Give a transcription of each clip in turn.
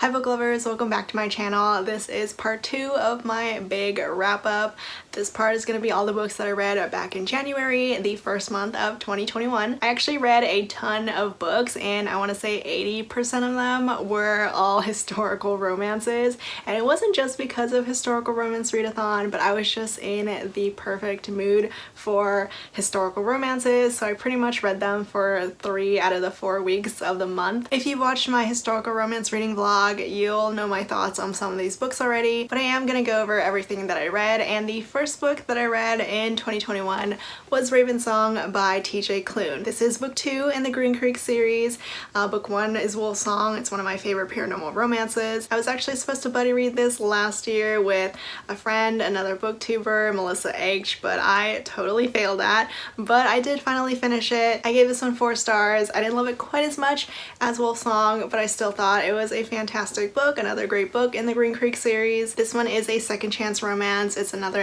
Hi book lovers, welcome back to my channel. This is part 2 of my big wrap up. This part is going to be all the books that I read back in January, the first month of 2021. I actually read a ton of books and I want to say 80% of them were all historical romances. And it wasn't just because of historical romance readathon, but I was just in the perfect mood for historical romances. So I pretty much read them for 3 out of the 4 weeks of the month. If you watched my historical romance reading vlog, you'll know my thoughts on some of these books already, but I am gonna go over everything that I read. And the first book that I read in 2021 was Raven Song by TJ Klune. This is book 2 in the Green Creek series. Book 1 is Wolf Song. It's one of my favorite paranormal romances. I was actually supposed to buddy read this last year with a friend, another booktuber, Melissa H, but I totally failed at. But I did finally finish it. I gave this one 4 stars. I didn't love it quite as much as Wolf Song, but I still thought it was a fantastic book, another great book in the Green Creek series. This one is a second chance romance. It's another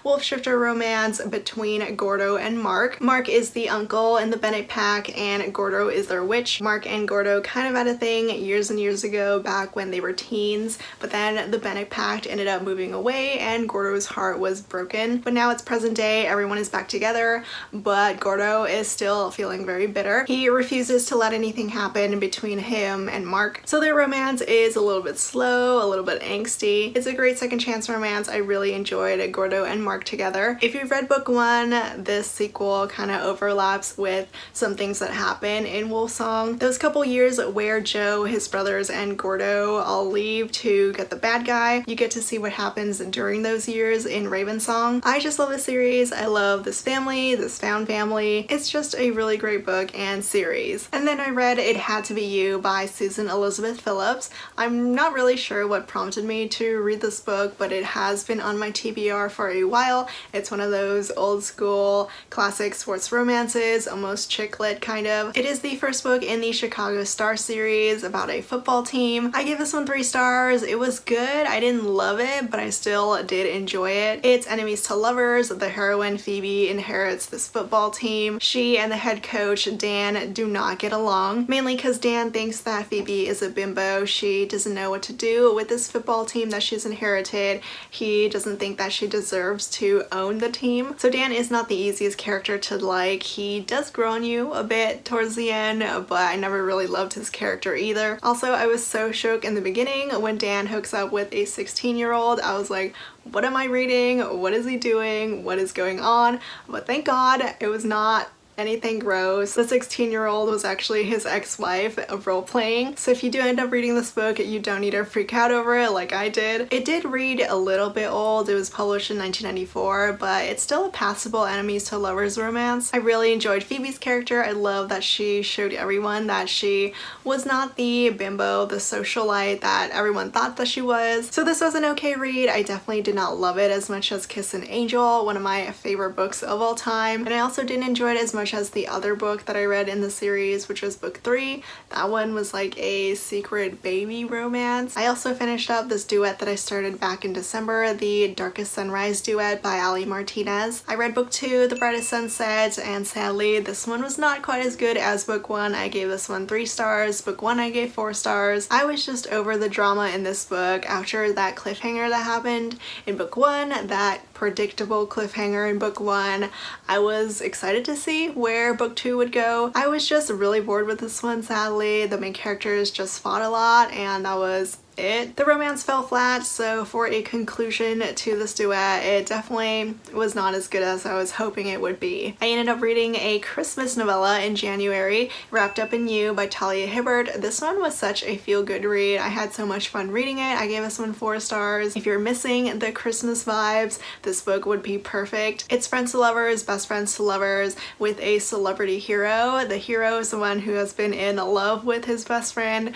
wolf shifter romance between Gordo and Mark. Mark is the uncle in the Bennett pack and Gordo is their witch. Mark and Gordo kind of had a thing years and years ago back when they were teens, but then the Bennett pact ended up moving away and Gordo's heart was broken. But now it's present day, everyone is back together, but Gordo is still feeling very bitter. He refuses to let anything happen between him and Mark. So their romance is a little bit slow, a little bit angsty. It's a great second chance romance. I really enjoyed Gordo and Mark together. If you've read book 1, this sequel kind of overlaps with some things that happen in Wolf Song. Those couple years where Joe, his brothers, and Gordo all leave to get the bad guy, you get to see what happens during those years in Raven Song. I just love this series. I love this family, this found family. It's just a really great book and series. And then I read It Had to Be You by Susan Elizabeth Phillips. I'm not really sure what prompted me to read this book, but it has been on my TBR for a while. It's one of those old school classic sports romances, almost chick lit kind of. It is the first book in the Chicago Star series about a football team. I gave this one 3 stars. It was good. I didn't love it, but I still did enjoy it. It's enemies to lovers. The heroine Phoebe inherits this football team. She and the head coach Dan do not get along, mainly because Dan thinks that Phoebe is a bimbo. She doesn't know what to do with this football team that she's inherited. He doesn't think that she deserves to own the team. So Dan is not the easiest character to like. He does grow on you a bit towards the end, but I never really loved his character either. Also, I was so shook in the beginning when Dan hooks up with a 16-year-old. I was like, what am I reading? What is he doing? What is going on? But thank God it was not anything gross. The 16-year-old was actually his ex-wife role-playing. So if you do end up reading this book, you don't need to freak out over it like I did. It did read a little bit old. It was published in 1994, but it's still a passable enemies to lovers romance. I really enjoyed Phoebe's character. I love that she showed everyone that she was not the bimbo, the socialite that everyone thought that she was. So this was an okay read. I definitely did not love it as much as Kiss an Angel, one of my favorite books of all time. And I also didn't enjoy it as much as the other book that I read in the series, which was book 3. That one was like a secret baby romance. I also finished up this duet that I started back in December, the Darkest Sunrise duet by Martinez. I read book 2, The Brightest Sunset, and sadly this one was not quite as good as book 1. I gave this one 3 stars. Book 1 I gave 4 stars. I was just over the drama in this book after that cliffhanger that happened in book 1, that predictable cliffhanger in book 1. I was excited to see where book 2 would go. I was just really bored with this one, sadly. The main characters just fought a lot and that was it. The romance fell flat, so for a conclusion to this duet, it definitely was not as good as I was hoping it would be. I ended up reading a Christmas novella in January, Wrapped Up in You by Talia Hibbert. This one was such a feel-good read. I had so much fun reading it. I gave this one 4 stars. If you're missing the Christmas vibes, this book would be perfect. It's friends to lovers, best friends to lovers with a celebrity hero. The hero is the one who has been in love with his best friend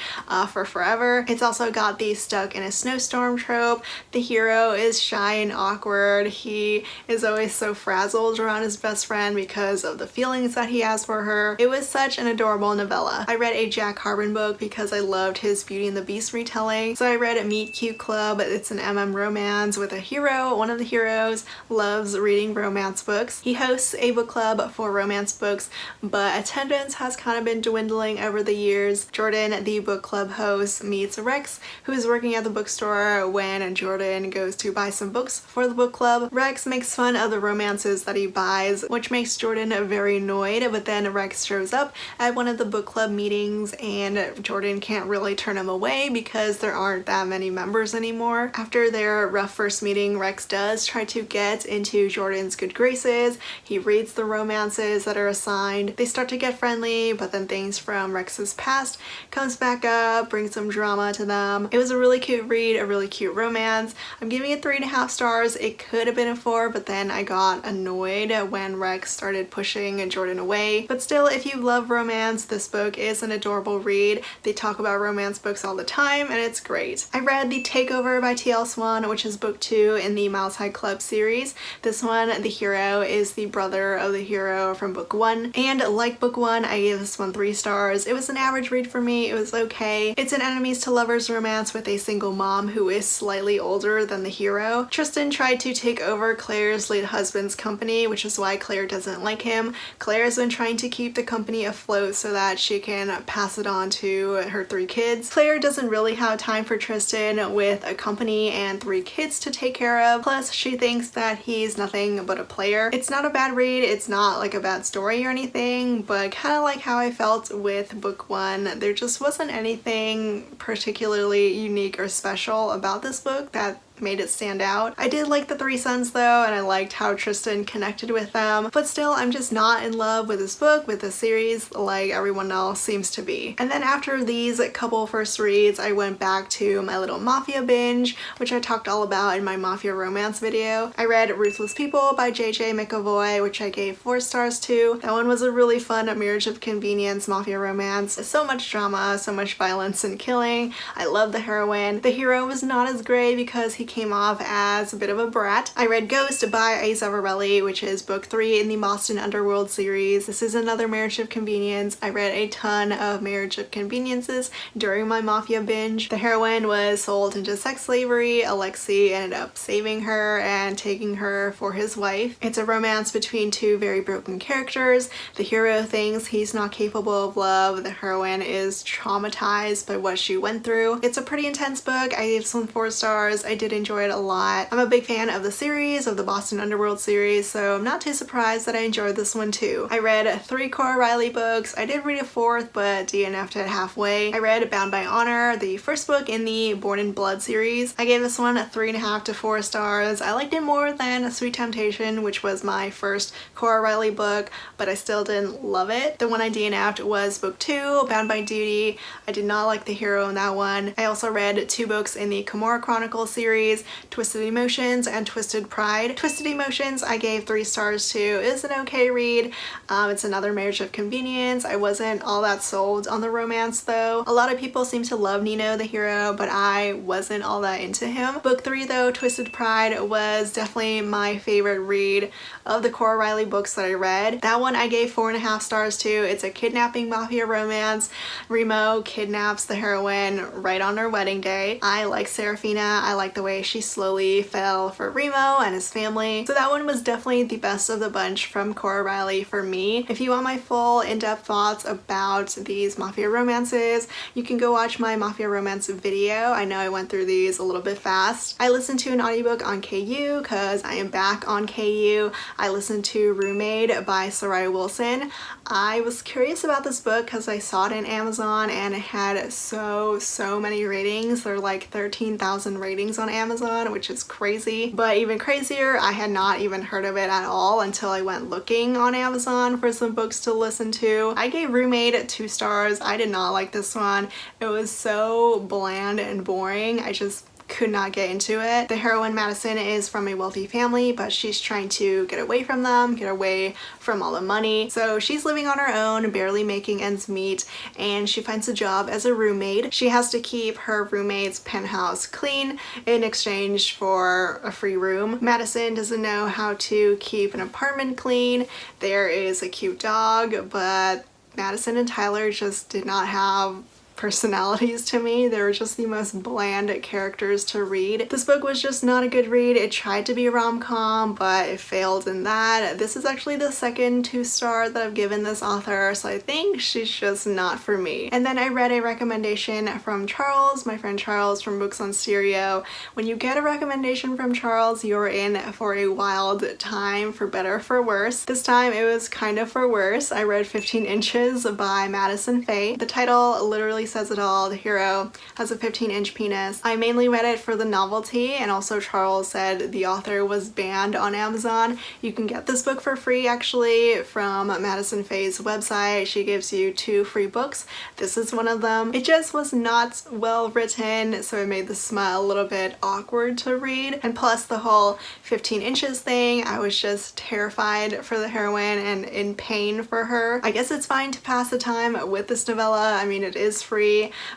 for forever. It's also got not the stuck in a snowstorm trope. The hero is shy and awkward. He is always so frazzled around his best friend because of the feelings that he has for her. It was such an adorable novella. I read a Jack Harbon book because I loved his Beauty and the Beast retelling. So I read Meet Cute Club. It's an romance with a hero. One of the heroes loves reading romance books. He hosts a book club for romance books, but attendance has kind of been dwindling over the years. Jordan, the book club host, meets Rex, who is working at the bookstore when Jordan goes to buy some books for the book club. Rex makes fun of the romances that he buys, which makes Jordan very annoyed, but then Rex shows up at one of the book club meetings and Jordan can't really turn him away because there aren't that many members anymore. After their rough first meeting, Rex does try to get into Jordan's good graces. He reads the romances that are assigned. They start to get friendly, but then things from Rex's past comes back up, brings some drama to them. It was a really cute read, a really cute romance. I'm giving it 3.5 stars. It could have been a 4, but then I got annoyed when Rex started pushing Jordan away. But still, if you love romance, this book is an adorable read. They talk about romance books all the time and it's great. I read The Takeover by T.L. Swan, which is book 2 in the Mouse High Club series. This one, the hero is the brother of the hero from book 1, and like book 1, I gave this one 3 stars. It was an average read for me. It was okay. It's an enemies to lovers romance with a single mom who is slightly older than the hero. Tristan tried to take over Claire's late husband's company, which is why Claire doesn't like him. Claire has been trying to keep the company afloat so that she can pass it on to her 3 kids. Claire doesn't really have time for Tristan with a company and 3 kids to take care of, plus she thinks that he's nothing but a player. It's not a bad read, it's not like a bad story or anything, but kind of like how I felt with book 1, there just wasn't anything particularly unique or special about this book that made it stand out. I did like the 3 sons though, and I liked how Tristan connected with them, but still I'm just not in love with this book, with the series, like everyone else seems to be. And then after these couple first reads, I went back to my little mafia binge, which I talked all about in my mafia romance video. I read Ruthless People by J.J. McAvoy, which I gave 4 stars to. That one was a really fun marriage of convenience mafia romance. So much drama, so much violence and killing. I love the heroine. The hero was not as great because he came off as a bit of a brat. I read Ghost by Zavarelli, which is book 3 in the Boston Underworld series. This is another marriage of convenience. I read a ton of marriage of conveniences during my mafia binge. The heroine was sold into sex slavery. Alexei ended up saving her and taking her for his wife. It's a romance between 2 very broken characters. The hero thinks he's not capable of love. The heroine is traumatized by what she went through. It's a pretty intense book. I gave this one 4 stars. I did enjoy it a lot. I'm a big fan of the series, of the Boston Underworld series, so I'm not too surprised that I enjoyed this one too. I read 3 Cora Reilly books. I did read a 4th, but DNF'd it halfway. I read Bound by Honor, the first book in the Born in Blood series. I gave this one 3.5 to 4 stars. I liked it more than Sweet Temptation, which was my first Cora Reilly book, but I still didn't love it. The one I DNF'd was book 2, Bound by Duty. I did not like the hero in that one. I also read 2 books in the Cora Chronicles series, Twisted Emotions and Twisted Pride. Twisted Emotions I gave 3 stars to. It's an okay read. It's another marriage of convenience. I wasn't all that sold on the romance though. A lot of people seem to love Nino the hero, but I wasn't all that into him. Book 3 though, Twisted Pride, was definitely my favorite read of the Cora Reilly books that I read. That one I gave 4.5 stars to. It's a kidnapping mafia romance. Remo kidnaps the heroine right on her wedding day. I like Serafina. I like the way she slowly fell for Remo and his family. So that one was definitely the best of the bunch from Cora Reilly for me. If you want my full in-depth thoughts about these mafia romances, you can go watch my mafia romance video. I know I went through these a little bit fast. I listened to an audiobook on KU because I am back on KU. I listened to Roommate by Saraiah Wilson. I was curious about this book because I saw it in Amazon and it had so many ratings. There are like 13,000 ratings on Amazon, which is crazy. But even crazier, I had not even heard of it at all until I went looking on Amazon for some books to listen to. I gave Roommate 2 stars. I did not like this one. It was so bland and boring. I just could not get into it. The heroine Madison is from a wealthy family, but she's trying to get away from them, get away from all the money. So she's living on her own, barely making ends meet, and she finds a job as a roommate. She has to keep her roommate's penthouse clean in exchange for a free room. Madison doesn't know how to keep an apartment clean. There is a cute dog, but Madison and Tyler just did not have personalities to me. They were just the most bland characters to read. This book was just not a good read. It tried to be a rom-com, but it failed in that. This is actually the second 2-star that I've given this author, so I think she's just not for me. And then I read a recommendation from Charles, my friend Charles from Books on Stereo. When you get a recommendation from Charles, you're in for a wild time, for better or for worse. This time it was kind of for worse. I read 15 Inches by Madison Faye. The title literally says it all. The hero has a 15-inch penis. I mainly read it for the novelty, and also Charles said the author was banned on Amazon. You can get this book for free actually from Madison Faye's website. She gives you 2 free books. This is one of them. It just was not well written, so it made the smile a little bit awkward to read. And plus the whole 15 inches thing, I was just terrified for the heroine and in pain for her. I guess it's fine to pass the time with this novella. I mean, it is free,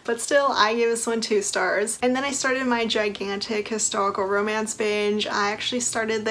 but still I gave this one 2 stars. And then I started my gigantic historical romance binge. I actually started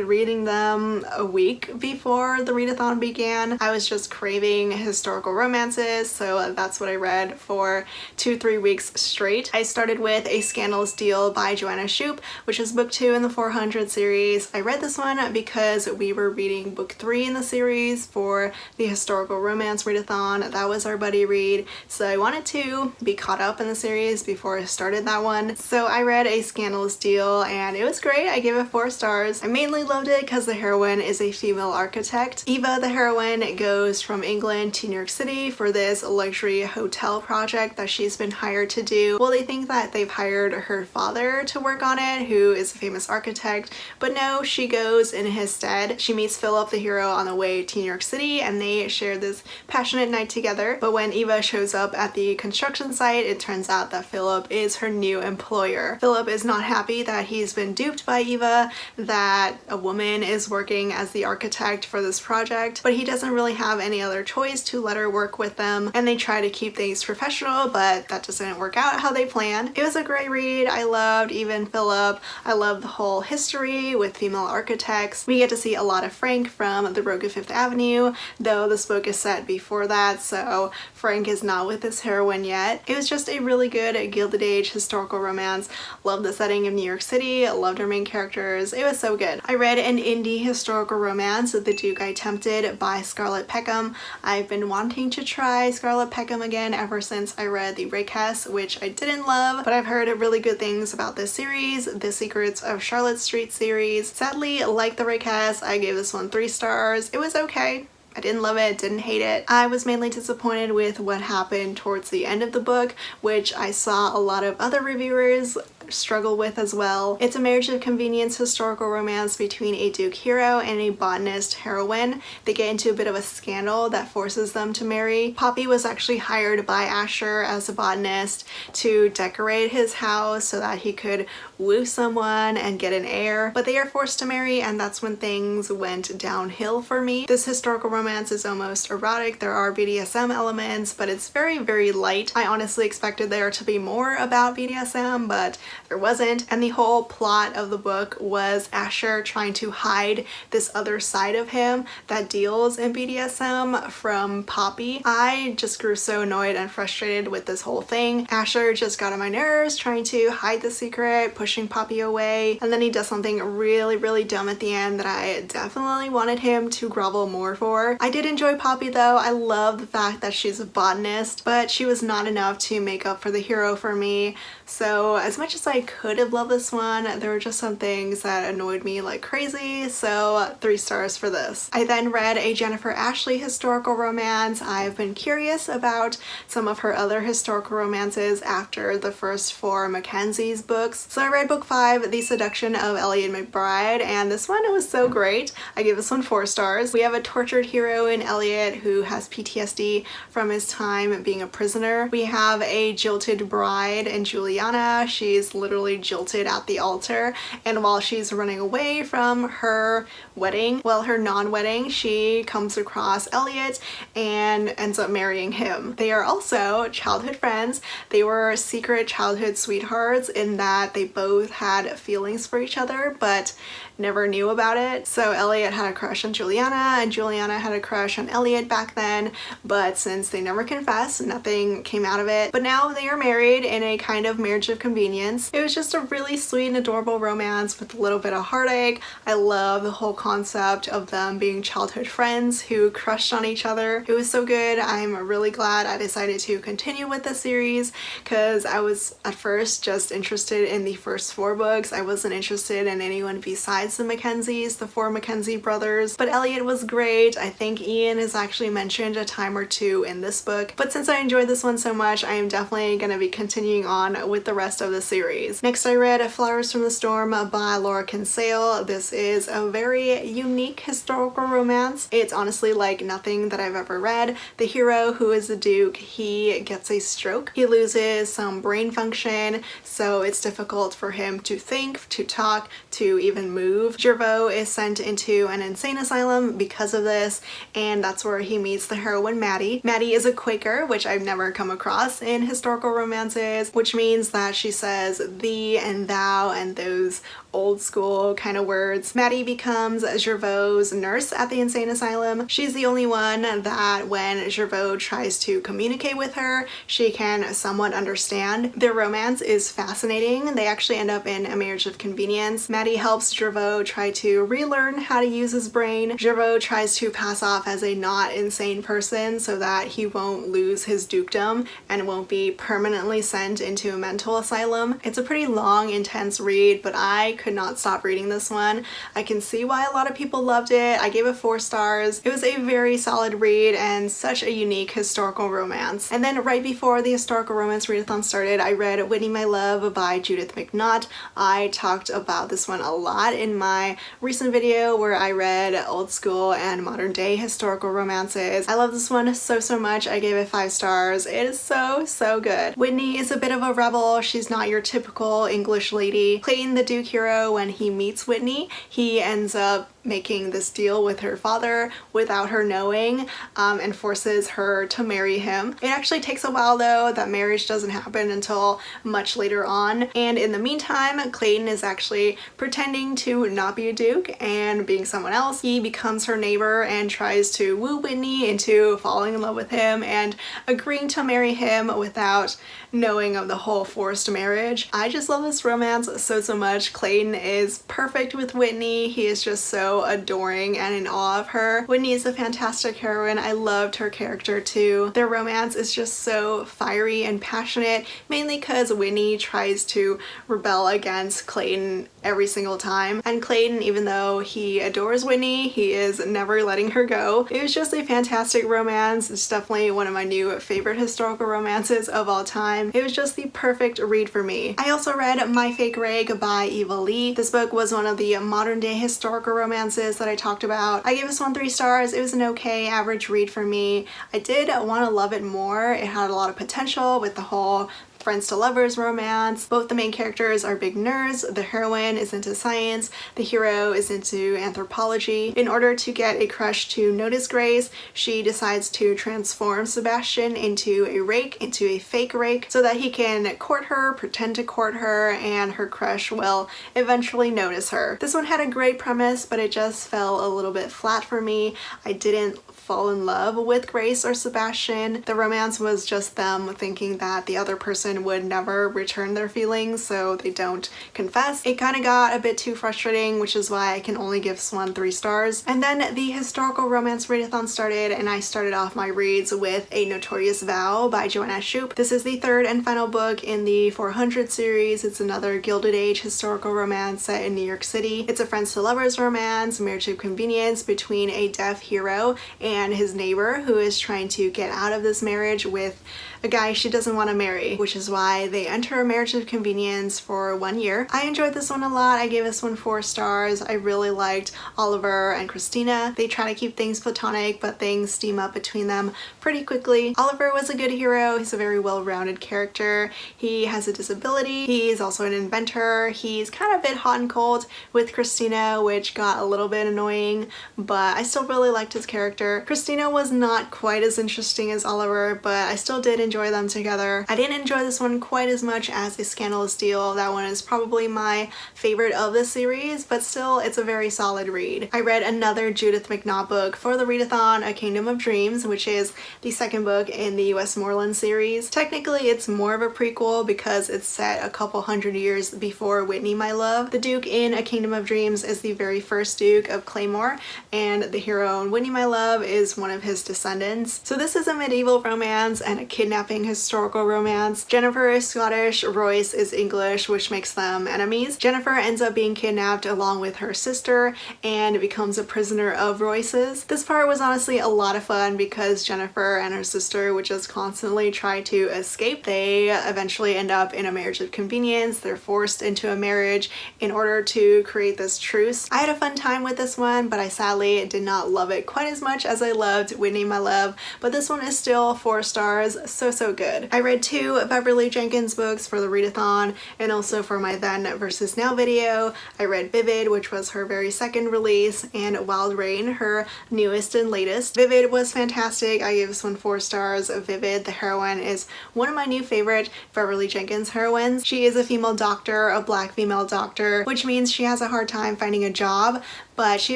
reading them a week before the readathon began. I was just craving historical romances, so that's what I read for 2-3 weeks straight. I started with A Scandalous Deal by Joanna Shupe, which is book 2 in the 400 series. I read this one because we were reading book 3 in the series for the historical romance readathon. That was our buddy read, so I wanted to be caught up in the series before I started that one. So I read A Scandalous Deal and it was great. I gave it 4 stars. I mainly loved it because the heroine is a female architect. Eva, the heroine, goes from England to New York City for this luxury hotel project that she's been hired to do. Well, they think that they've hired her father to work on it, who is a famous architect, but no, she goes in his stead. She meets Philip, the hero, on the way to New York City, and they share this passionate night together. But when Eva shows up at the construction site, it turns out that Philip is her new employer. Philip is not happy that he's been duped by Eva, that a woman is working as the architect for this project, but he doesn't really have any other choice to let her work with them, and they try to keep things professional, but that doesn't work out how they planned. It was a great read. I loved even Philip. I loved the whole history with female architects. We get to see a lot of Frank from The Rogue of Fifth Avenue, though this book is set before that, so Frank is not with this heroine yet. It was just a really good Gilded Age historical romance. Loved the setting of New York City, loved her main characters. It was so good. I read an indie historical romance, The Duke I Tempted by Scarlett Peckham. I've been wanting to try Scarlett Peckham again ever since I read The Rakehess, which I didn't love, but I've heard really good things about this series, The Secrets of Charlotte Street series. Sadly, like The Rakehess, I gave this one 3 stars. It was okay. I didn't love it, didn't hate it. I was mainly disappointed with what happened towards the end of the book, which I saw a lot of other reviewers struggle with as well. It's a marriage of convenience historical romance between a duke hero and a botanist heroine. They get into a bit of a scandal that forces them to marry. Poppy was actually hired by Asher as a botanist to decorate his house so that he could woo someone and get an heir, but they are forced to marry, and that's when things went downhill for me. This historical romance is almost erotic. There are BDSM elements, but it's very, very light. I honestly expected there to be more about BDSM, but there wasn't, and the whole plot of the book was Asher trying to hide this other side of him that deals in BDSM from Poppy. I just grew so annoyed and frustrated with this whole thing. Asher just got on my nerves trying to hide the secret, pushing Poppy away, and then he does something really, really dumb at the end that I definitely wanted him to grovel more for. I did enjoy Poppy though. I love the fact that she's a botanist, but she was not enough to make up for the hero for me. So as much as I could have loved this one, there were just some things that annoyed me like crazy, so 3 stars for this. I then read a Jennifer Ashley historical romance. I've been curious about some of her other historical romances after the first 4 Mackenzie's books. So I read book 5, The Seduction of Elliot McBride, and this one was so great. I gave this one 4 stars. We have a tortured hero in Elliot who has PTSD from his time being a prisoner. We have a jilted bride in Juliana. She's literally jilted at the altar, and while she's running away from her wedding, well, her non-wedding, she comes across Elliot and ends up marrying him. They are also childhood friends. They were secret childhood sweethearts in that they both had feelings for each other but never knew about it. So Elliot had a crush on Juliana and Juliana had a crush on Elliot back then, but since they never confessed, nothing came out of it. But now they are married in a kind of marriage of convenience. It was just a really sweet and adorable romance with a little bit of heartache. I love the whole concept of them being childhood friends who crushed on each other. It was so good. I'm really glad I decided to continue with the series because I was at first just interested in the first 4 books. I wasn't interested in anyone besides the Mackenzies, the 4 Mackenzie brothers, but Elliot was great. I think Ian is actually mentioned a time or 2 in this book, but since I enjoyed this one so much, I am definitely going to be continuing on with the rest of the series. Next I read Flowers from the Storm by Laura Kinsale. This is a very unique historical romance. It's honestly like nothing that I've ever read. The hero, who is the Duke, he gets a stroke. He loses some brain function, so it's difficult for him to think, to talk, to even move. Jervaux is sent into an insane asylum because of this, and that's where he meets the heroine Maddie. Maddie is a Quaker, which I've never come across in historical romances, which means that she says thee and thou and those old school kind of words. Maddie becomes Jervaux's nurse at the insane asylum. She's the only one that when Jervaux tries to communicate with her, she can somewhat understand. Their romance is fascinating. They actually end up in a marriage of convenience. Maddie helps Jervaux try to relearn how to use his brain. Jervaux tries to pass off as a not insane person so that he won't lose his dukedom and won't be permanently sent into a mental asylum. It's a pretty long, intense read, but I could not stop reading this one. I can see why a lot of people loved it. I gave it 4 stars. It was a very solid read and such a unique historical romance. And then right before the historical romance readathon started, I read Whitney My Love by Judith McNaught. I talked about this one a lot in my recent video where I read old school and modern day historical romances. I love this one so much. I gave it 5 stars. It is so good. Whitney is a bit of a rebel. She's not your typical English lady. Clayton, the Duke hero, when he meets Whitney, he ends up making this deal with her father without her knowing, and forces her to marry him. It actually takes a while though. That marriage doesn't happen until much later on, and in the meantime Clayton is actually pretending to not be a duke and being someone else. He becomes her neighbor and tries to woo Whitney into falling in love with him and agreeing to marry him without knowing of the whole forced marriage. I just love this romance so much. Clayton is perfect with Whitney. He is just so adoring and in awe of her. Whitney is a fantastic heroine. I loved her character too. Their romance is just so fiery and passionate, mainly because Whitney tries to rebel against Clayton every single time, and Clayton, even though he adores Whitney, he is never letting her go. It was just a fantastic romance. It's definitely one of my new favorite historical romances of all time. It was just the perfect read for me. I also read My Fake Rake by Eva Leigh. This book was one of the modern day historical romances that I talked about. I gave this one 3 stars. It was an okay average read for me. I did want to love it more. It had a lot of potential with the whole friends to lovers romance. Both the main characters are big nerds. The heroine is into science. The hero is into anthropology. In order to get a crush to notice Grace, she decides to transform Sebastian into a rake, into a fake rake, so that he can court her, pretend to court her, and her crush will eventually notice her. This one had a great premise, but it just fell a little bit flat for me. I didn't fall in love with Grace or Sebastian. The romance was just them thinking that the other person would never return their feelings, so they don't confess. It kind of got a bit too frustrating, which is why I can only give this one 3 stars. And then the historical romance readathon started, and I started off my reads with A Notorious Vow by Joanna Shupe. This is the 3rd and final book in the 400 series. It's another Gilded Age historical romance set in New York City. It's a friends to lovers romance, marriage of convenience between a deaf hero and his neighbor who is trying to get out of this marriage with a guy she doesn't want to marry, which is is why they enter a marriage of convenience for 1 year. I enjoyed this one a lot. I gave this one 4 stars. I really liked Oliver and Christina. They try to keep things platonic, but things steam up between them pretty quickly. Oliver was a good hero. He's a very well-rounded character. He has a disability. He's also an inventor. He's kind of a bit hot and cold with Christina, which got a little bit annoying, but I still really liked his character. Christina was not quite as interesting as Oliver, but I still did enjoy them together. I didn't enjoy this one quite as much as A Scandalous Deal. That one is probably my favorite of the series, but still it's a very solid read. I read another Judith McNaught book for the readathon, A Kingdom of Dreams, which is the second book in the Westmoreland series. Technically it's more of a prequel because it's set a couple hundred years before Whitney, My Love. The Duke in A Kingdom of Dreams is the very first Duke of Claymore, and the hero in Whitney, My Love is one of his descendants. So this is a medieval romance and a kidnapping historical romance. Jennifer is Scottish, Royce is English, which makes them enemies. Jennifer ends up being kidnapped along with her sister and becomes a prisoner of Royce's. This part was honestly a lot of fun because Jennifer and her sister would just constantly try to escape. They eventually end up in a marriage of convenience. They're forced into a marriage in order to create this truce. I had a fun time with this one, but I sadly did not love it quite as much as I loved Whitney, My Love, but this one is still 4 stars, so good. I read 2 Beverly Jenkins books for the readathon and also for my then versus now video. I read Vivid, which was her very second release, and Wild Rain, her newest and latest. Vivid was fantastic. I gave this one 4 stars. Vivid, the heroine, is one of my new favorite Beverly Jenkins heroines. She is a female doctor, a black female doctor, which means she has a hard time finding a job, but she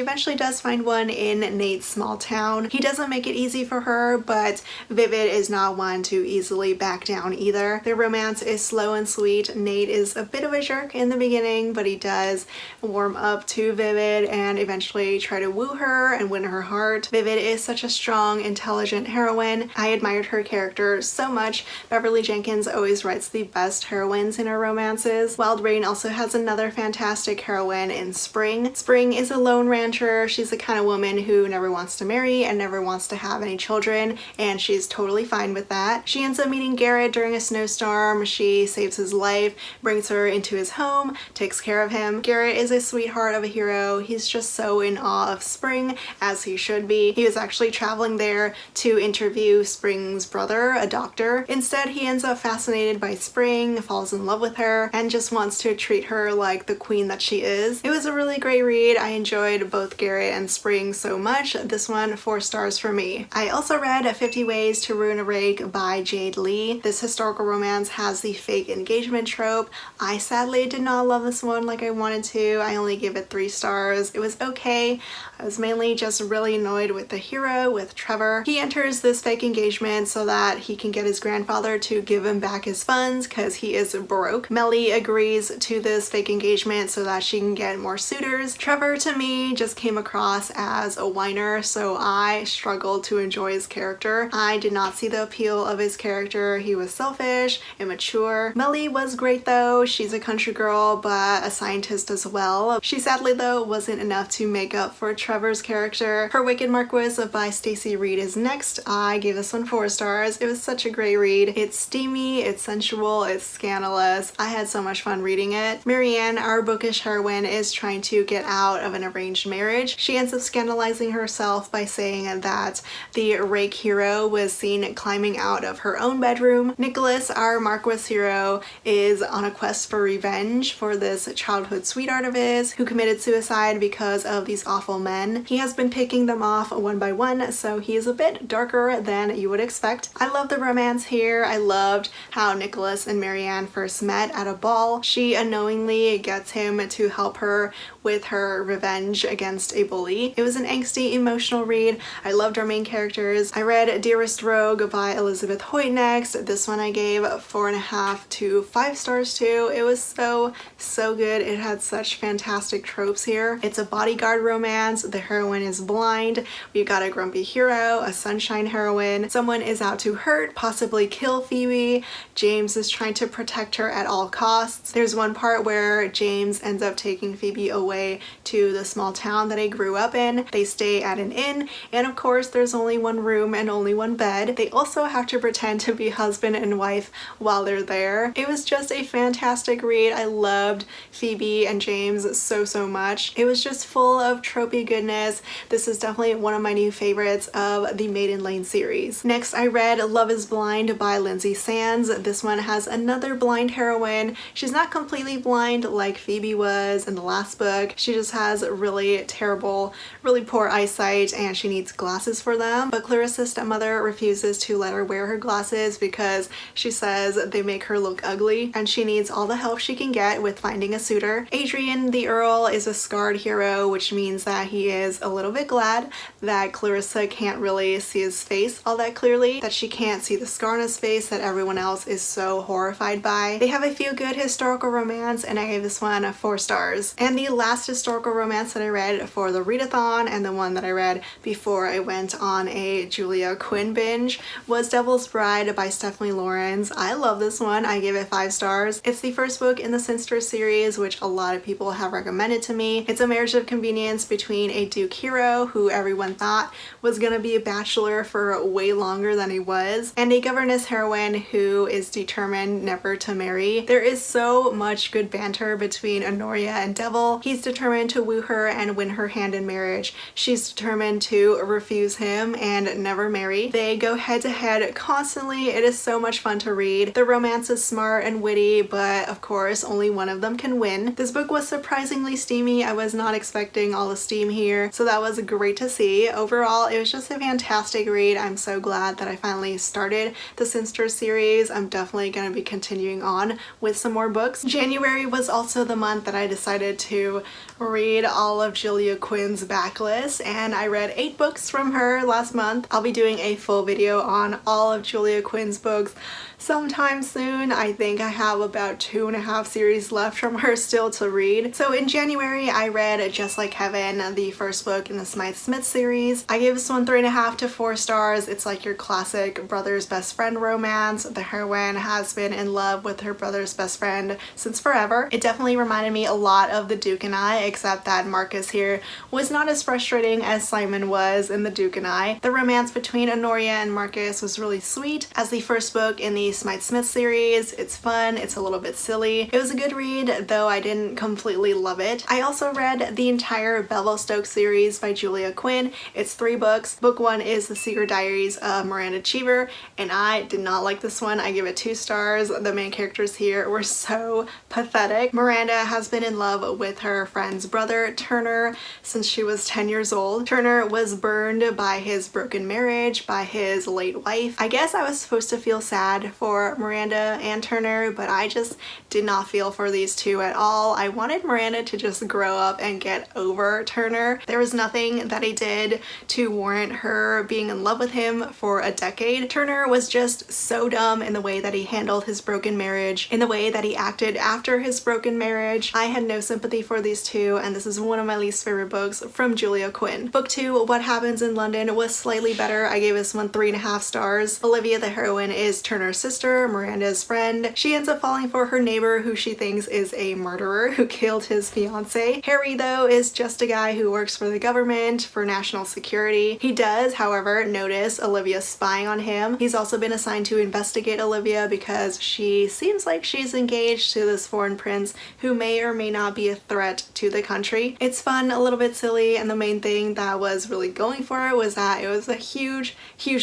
eventually does find one in Nate's small town. He doesn't make it easy for her, but Vivid is not one to easily back down either. Their romance is slow and sweet. Nate is a bit of a jerk in the beginning, but he does warm up to Vivid and eventually try to woo her and win her heart. Vivid is such a strong, intelligent heroine. I admired her character so much. Beverly Jenkins always writes the best heroines in her romances. Wild Rain also has another fantastic heroine in Spring. Spring is a lone rancher. She's the kind of woman who never wants to marry and never wants to have any children, and she's totally fine with that. She ends up meeting Garrett during a snowstorm. She saves his life, brings her into his home, takes care of him. Garrett is a sweetheart of a hero. He's just so in awe of Spring, as he should be. He was actually traveling there to interview Spring's brother, a doctor. Instead, he ends up fascinated by Spring, falls in love with her, and just wants to treat her like the queen that she is. It was a really great read. I enjoyed both Garrett and Spring so much. This one, 4 stars for me. I also read 50 Ways to Ruin a Rake by Jade Leigh. This historical romance has the fake engagement trope. I sadly did not love this one like I wanted to. I only gave it 3 stars. It was okay. I was mainly just really annoyed with the hero, with Trevor. He enters this fake engagement so that he can get his grandfather to give him back his funds because he is broke. Melly agrees to this fake engagement so that she can get more suitors. Trevor, to me, just came across as a whiner, so I struggled to enjoy his character. I did not see the appeal of his character. He was selfish, immature. Melly was great though. She's a country girl, but a scientist as well. She sadly though wasn't enough to make up for Trevor's character. Her Wicked Marquis by Stacy Reid is next. I gave this one 4 stars. It was such a great read. It's steamy, it's sensual, it's scandalous. I had so much fun reading it. Marianne, our bookish heroine, is trying to get out of an arranged marriage. She ends up scandalizing herself by saying that the rake hero was seen climbing out of her own bedroom. Nicholas, our Marquis hero, is on a quest for revenge for this childhood sweetheart of his who committed suicide because of these awful men. He has been picking them off one by one, so he is a bit darker than you would expect. I love the romance here. I loved how Nicholas and Marianne first met at a ball. She unknowingly gets him to help her with her revenge against a bully. It was an angsty, emotional read. I loved our main characters. I read Dearest Rogue by Elizabeth Hoyt next. This one I gave 4.5 to 5 stars to. It was so good. It had such fantastic tropes here. It's a bodyguard romance. The heroine is blind. We've got a grumpy hero, a sunshine heroine. Someone is out to hurt, possibly kill Phoebe. James is trying to protect her at all costs. There's one part where James ends up taking Phoebe away to the small town that I grew up in. They stay at an inn, and of course there's only one room and only one bed. They also have to pretend to be husband and wife while they're there. It was just a fantastic read. I loved Phoebe and James so much. It was just full of tropey goodness. This is definitely one of my new favorites of the Maiden Lane series. Next, I read Love is Blind by Lindsay Sands. This one has another blind heroine. She's not completely blind like Phoebe was in the last book. She just has really terrible, really poor eyesight, and she needs glasses for them. But Clarissa's stepmother refuses to let her wear her glasses because she says they make her look ugly, and she needs all the help she can get with finding a suitor. Adrian the Earl is a scarred hero, which means that he is a little bit glad that Clarissa can't really see his face all that clearly, that she can't see the scar on his face that everyone else is so horrified by. They have a feel-good historical romance, and I gave this one 4 stars. And the last historical romance that I read for the readathon, and the one that I read before I went on a Julia Quinn binge, was Devil's Bride by Stephanie Lawrence. I love this one. I gave it 5 stars. It's the first book in the Sinster series, which a lot of people have recommended to me. It's a marriage of convenience between a Duke hero who everyone thought was gonna be a bachelor for way longer than he was, and a governess heroine who is determined never to marry. There is so much good banter between Honoria and Devil. He's determined to woo her and win her hand in marriage. She's determined to refuse him and never marry. They go head to head constantly. It is so much fun to read. The romance is smart and witty, but of course only one of them can win. This book was surprisingly steamy. I was not expecting all the steam here, so that was great to see. Overall, it was just a fantastic read. I'm so glad that I finally started the Sinster series. I'm definitely going to be continuing on with some more books. January was also the month that I decided to read all of Julia Quinn's backlist, and I read 8 books from her last month. I'll be doing a full video on all of Julia Quinn's books sometime soon. I think I have about 2.5 series left from her still to read. So in January, I read Just Like Heaven, the first book in the Smythe Smith series. I gave this one 3.5 to 4 stars. It's like your classic brother's best friend romance. The heroine has been in love with her brother's best friend since forever. It definitely reminded me a lot of The Duke and I, except that Marcus here was not as frustrating as Simon was in The Duke and I. The romance between Honoria and Marcus was really sweet. As the first book in the Smythe Smith series, it's fun, it's a little bit silly. It was a good read, though I didn't completely love it. I also read the entire Bevelstoke series by Julia Quinn. It's 3 books. Book 1 is The Secret Diaries of Miranda Cheever, and I did not like this one. I give it 2 stars. The main characters here were so pathetic. Miranda has been in love with her friend's brother, Turner, since she was 10 years old. Turner was burned by his broken marriage, by his late wife. I guess I was supposed to feel sad for Miranda and Turner, but I just did not feel for these two at all. I wanted Miranda to just grow up and get over Turner. There was nothing that he did to warrant her being in love with him for a decade. Turner was just so dumb in the way that he handled his broken marriage, in the way that he acted after his broken marriage. I had no sympathy for these two, and this is one of my least favorite books from Julia Quinn. Book 2, What Happens in London, was slightly better. I gave this one 3.5 stars. Olivia, the heroine, is Turner's sister, Miranda's friend. She ends up falling for her neighbor, who she thinks is a murderer who killed his fiance. Harry, though, is just a guy who works for the government for national security. He does, however, notice Olivia spying on him. He's also been assigned to investigate Olivia because she seems like she's engaged to this foreign prince who may or may not be a threat to the country. It's fun, a little bit silly, and the main thing that was really going for it was that it was a huge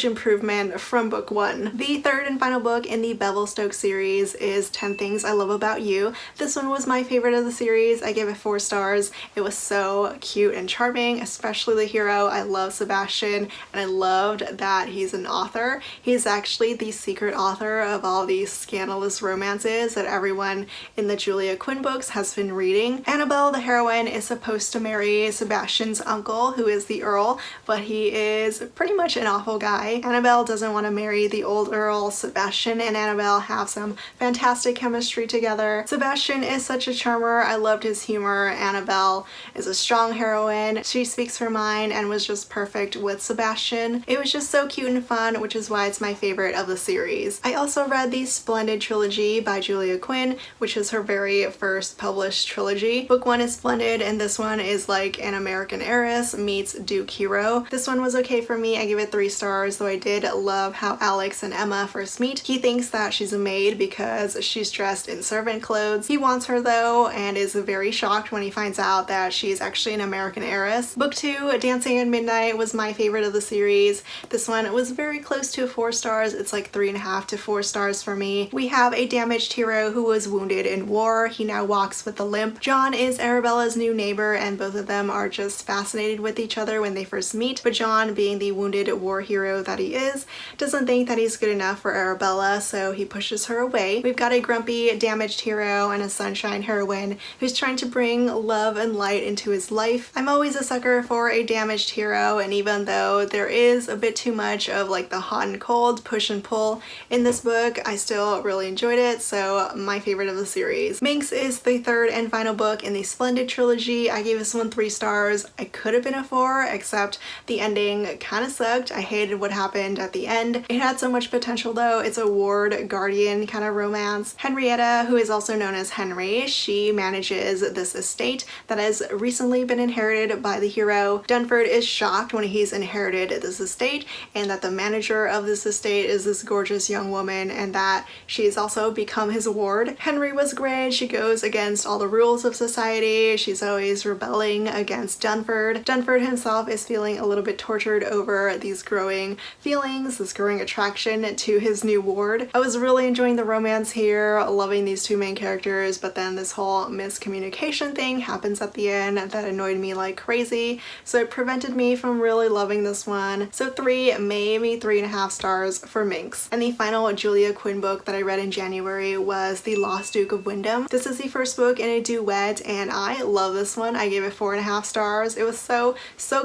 improvement from book 1. The third and final book in the Bevelstoke series is 10 Things I Love About You. This one was my favorite of the series. I gave it 4 stars. It was so cute and charming, especially the hero. I love Sebastian, and I loved that he's an author. He's actually the secret author of all these scandalous romances that everyone in the Julia Quinn books has been reading. Annabelle, the heroine, is supposed to marry Sebastian's uncle, who is the Earl, but he is pretty much an awful guy. Annabelle doesn't want to marry the old Earl. Sebastian and Annabelle have some fantastic chemistry together. Sebastian is such a charmer. I loved his humor. Annabelle is a strong heroine. She speaks her mind and was just perfect with Sebastian. It was just so cute and fun, which is why it's my favorite of the series. I also read the Splendid trilogy by Julia Quinn, which is her very first published trilogy. Book 1 is Splendid, and this This one is like an American heiress meets Duke hero. This one was okay for me. I give it 3 stars, though I did love how Alex and Emma first meet. He thinks that she's a maid because she's dressed in servant clothes. He wants her though and is very shocked when he finds out that she's actually an American heiress. Book 2, Dancing at Midnight, was my favorite of the series. This one was very close to 4 stars. It's like 3.5 to 4 stars for me. We have a damaged hero who was wounded in war. He now walks with a limp. John is Arabella's new neighbor and both of them are just fascinated with each other when they first meet, but John, being the wounded war hero that he is, doesn't think that he's good enough for Arabella, so he pushes her away. We've got a grumpy, damaged hero and a sunshine heroine who's trying to bring love and light into his life. I'm always a sucker for a damaged hero, and even though there is a bit too much of like the hot and cold push and pull in this book, I still really enjoyed it, so my favorite of the series. Minx is the 3rd and final book in the Splendid trilogy. I gave this one 3 stars. I could have been a 4, except the ending kind of sucked. I hated what happened at the end. It had so much potential though. It's a ward guardian kind of romance. Henrietta, who is also known as Henry, she manages this estate that has recently been inherited by the hero. Dunford is shocked when he's inherited this estate and that the manager of this estate is this gorgeous young woman and that she's also become his ward. Henry was great. She goes against all the rules of society. She's always rebelling against Dunford. Dunford himself is feeling a little bit tortured over these growing feelings, this growing attraction to his new ward. I was really enjoying the romance here, loving these 2 main characters, but then this whole miscommunication thing happens at the end that annoyed me like crazy, so it prevented me from really loving this one. So 3, maybe 3.5 stars for Minx. And the final Julia Quinn book that I read in January was The Lost Duke of Wyndham. This is the first book in a duet and I love this one. I gave it 4.5 stars. It was so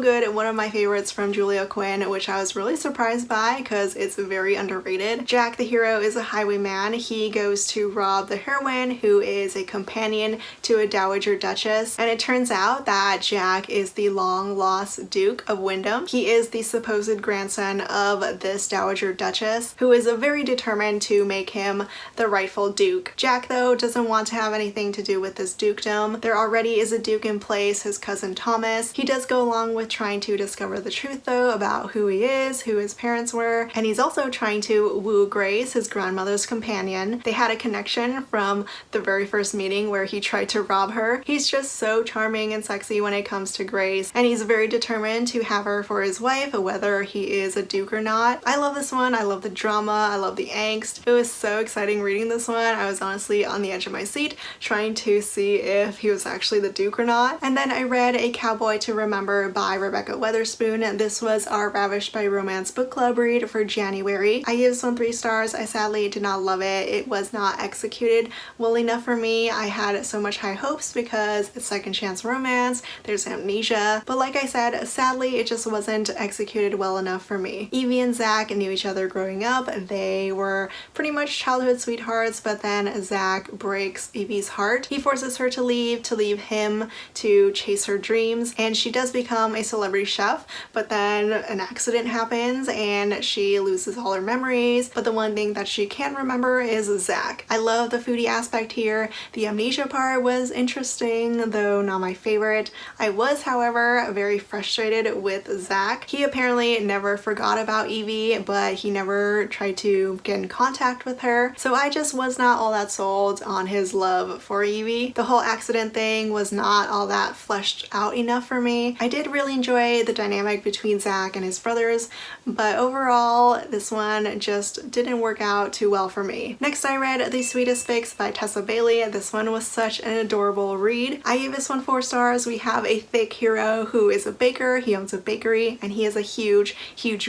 good. One of my favorites from Julia Quinn, which I was really surprised by because it's very underrated. Jack the hero is a highwayman. He goes to rob the heroine, who is a companion to a dowager duchess, and it turns out that Jack is the long lost Duke of Wyndham. He is the supposed grandson of this dowager duchess who is very determined to make him the rightful duke. Jack though doesn't want to have anything to do with this dukedom. There already is a duke in place, his cousin Thomas. He does go along with trying to discover the truth though about who he is, who his parents were, and he's also trying to woo Grace, his grandmother's companion. They had a connection from the very first meeting where he tried to rob her. He's just so charming and sexy when it comes to Grace, and he's very determined to have her for his wife, whether he is a duke or not. I love this one. I love the drama. I love the angst. It was so exciting reading this one. I was honestly on the edge of my seat trying to see if he was actually the duke or not. And then I read A Cowboy to Remember by Rebekah Weatherspoon. This was our Ravished by Romance book club read for January. I gave this one 3 stars. I sadly did not love it. It was not executed well enough for me. I had so much high hopes because it's second chance romance, there's amnesia, but like I said, sadly it just wasn't executed well enough for me. Evie and Zach knew each other growing up. They were pretty much childhood sweethearts, but then Zach breaks Evie's heart. He forces her to leave him to chase her dreams, and she does become a celebrity chef, but then an accident happens and she loses all her memories, but the one thing that she can't remember is Zach. I love the foodie aspect here. The amnesia part was interesting, though not my favorite. I was, however, very frustrated with Zach. He apparently never forgot about Evie, but he never tried to get in contact with her, so I just was not all that sold on his love for Evie. The whole accident thing was not all that fleshed out enough for me. I did really enjoy the dynamic between Zach and his brothers, but overall this one just didn't work out too well for me. Next I read The Sweetest Fix by Tessa Bailey. This one was such an adorable read. I gave this one 4 stars. We have a thick hero who is a baker. He owns a bakery and he is a huge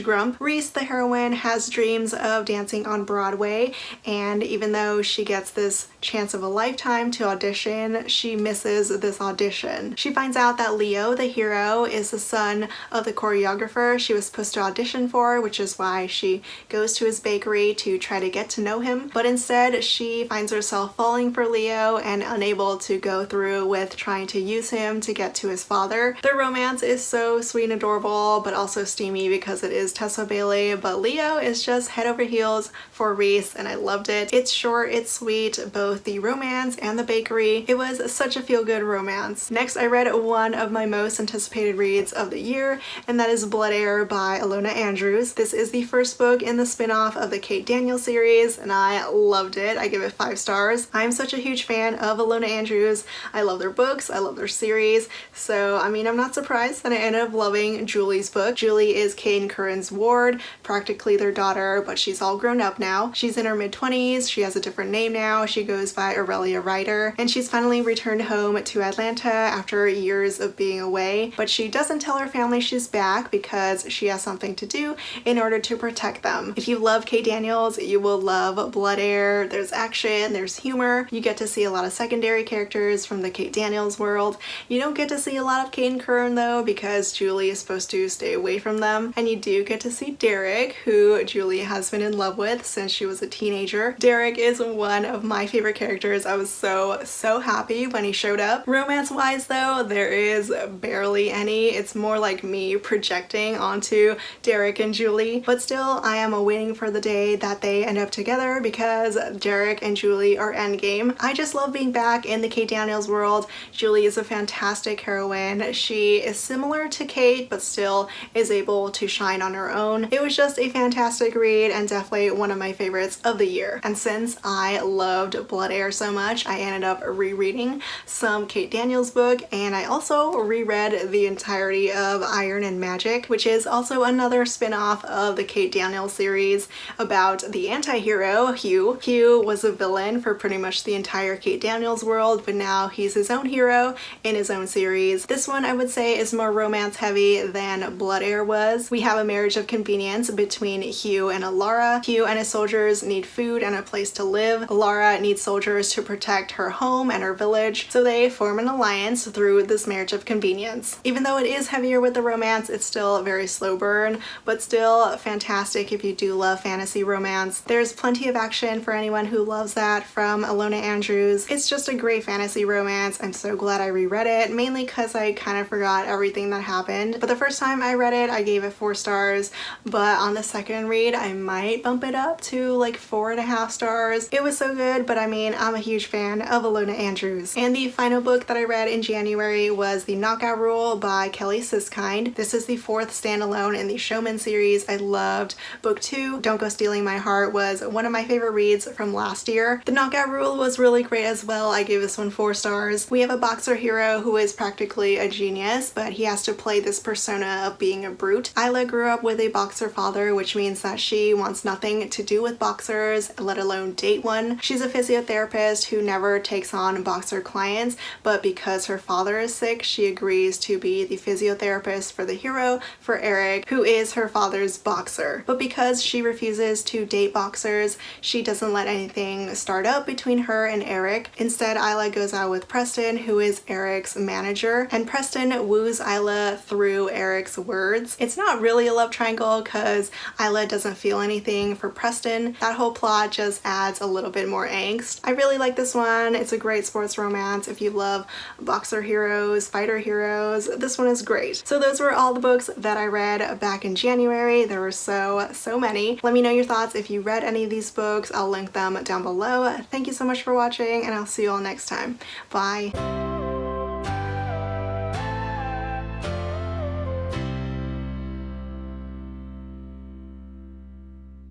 grump. Reese, the heroine, has dreams of dancing on Broadway, and even though she gets this chance of a lifetime to audition, she misses this audition. She finds out that Leo, the hero, is the son of the choreographer she was supposed to audition for, which is why she goes to his bakery to try to get to know him, but instead she finds herself falling for Leo and unable to go through with trying to use him to get to his father. Their romance is so sweet and adorable, but also steamy because it is Tessa Bailey, but Leo is just head over heels for Reese, and I loved it. It's short, it's sweet, both the romance and the bakery. It was such a feel-good romance. Next, I read one of my most anticipated reads of the year, and that is Blood Heir by Ilona Andrews. This is the first book in the spin-off of the Kate Daniel series, and I loved it. I give it 5 stars. I'm such a huge fan of Ilona Andrews. I love their books, I love their series, so I mean, I'm not surprised that I ended up loving Julie's book. Julie is Kate and Corinne's ward, practically their daughter, but she's all grown up now. She's in her mid-20s, she has a different name now, she goes by Aurelia Ryder, and she's finally returned home to Atlanta after years of being away, but she doesn't tell her family she's back because she has something to do in order to protect them. If you love Kate Daniels, you will love Blood Heir. There's action, there's humor, you get to see a lot of secondary characters from the Kate Daniels world. You don't get to see a lot of Kate and Corinne though, because Julie is supposed to stay away from them, and you do get to see Derek, who Julie has been in love with since she was a teenager. Derek is one of my favorite characters. I was so happy when he showed up. Romance wise though, there is barely any. It's more like me projecting onto Derek and Julie, but still I am waiting for the day that they end up together because Derek and Julie are endgame. I just love being back in the Kate Daniels world. Julie is a fantastic heroine. She is similar to Kate but still is able to shine on her own. It was just a fantastic read and definitely one of my favorites of the year. And since I loved Blood Heir so much, I ended up rereading some Kate Daniels book, and I also reread the entirety of Iron and Magic, which is also another spin-off of the Kate Daniels series about the anti-hero Hugh. Hugh was a villain for pretty much the entire Kate Daniels world, but now he's his own hero in his own series. This one I would say is more romance heavy than Blood Heir was. We have a marriage of convenience between Hugh and Alara. Hugh and his soldiers need food and a place to live. Alara needs soldiers to protect her home and her village, so they form an alliance through this marriage of convenience. Even though it is heavier with the romance, it's still a very slow burn, but still fantastic if you do love fantasy romance. There's plenty of action for anyone who loves that from Ilona Andrews. It's just a great fantasy romance. I'm so glad I reread it, mainly because I kind of forgot everything that happened. But the first time I read it, I gave it 4 stars, but on the second read, I might bump it up to like 4.5 stars. It was so good, but I mean, I'm a huge fan of Ilona Andrews. And the final book that I read in January was The Knockout Rule by Kelly Siskind. This is the 4th standalone in the Showman series. I loved book 2. Don't Go Stealing My Heart was one of my favorite reads from last year. The Knockout Rule was really great as well. I gave this one 4 stars. We have a boxer hero who is practically a genius, but he has to play this persona of being a brute. Isla grew up with a boxer father, which means that she wants nothing to do with boxers, let alone date one. She's a physiotherapist who never takes on boxer clients, but because her father is sick, she agrees to be the physiotherapist for the hero, for Eric, who is her father's boxer. But because she refuses to date boxers, she doesn't let anything start up between her and Eric. Instead, Isla goes out with Preston, who is Eric's manager, and Preston woos Isla through Eric's words. It's not really a love triangle because Isla doesn't feel anything for Preston. That whole plot just adds a little bit more angst. I really like this one. It's a great sports romance. If you love boxer heroes, fighter heroes, this one is great. So those were all the books that I read back in January. There were so many. Let me know your thoughts if you read any of these books. I'll link them down below. Thank you so much for watching, and I'll see you all next time. Bye.